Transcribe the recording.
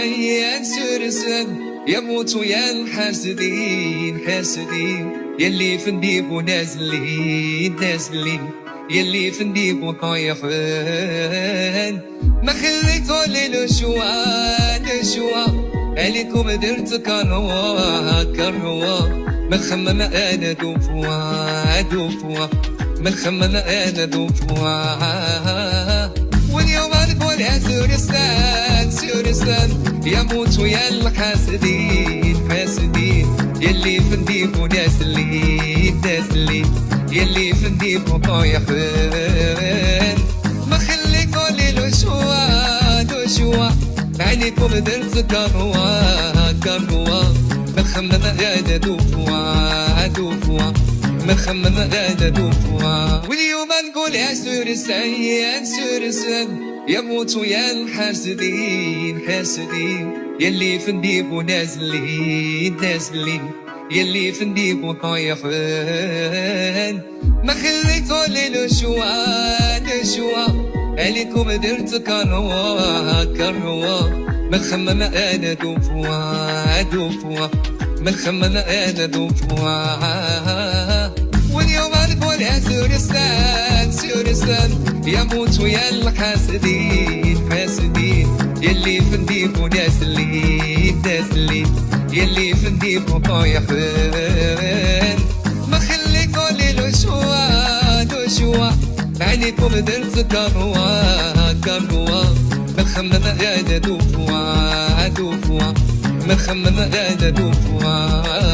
سيان سرسان يموتوا يا الحاسدين حاسدين يلي في الديب ونازلين نازلين يلي في الديب وطايحين ما خليتوا لي نشوى عليكم درت كروة ما خمم انا دوفوا ما خمم انا دوفوا واليوم نقول يا سورستان يموتوا يا الحاسدين حاسدين يلي في الديب ونازلين يلي في الديب وطايحين ما خليكوا لي نشوى عليكم درت كروة ما خمم انا دوفوا ما خمم انا دوفوا واليوم نقول يا سورستان يموتوا يا الحاسدين حاسدين يلي في الديب ونازلين يلي في الديب وطايحين ما خليتوا لي نشوى عليكم درت كروة ما خمم انا دوفوا ما خمم انا دوفوا واليوم نقول يا سورستان يموتوا يا الحاسدين حاسدين يلي في الديب ونازلين يلي في الديب وطايحين ما خليكوا لي نشوى عليكم درت كروة ما خمم انا دوفوا ما خمم انا دوفوا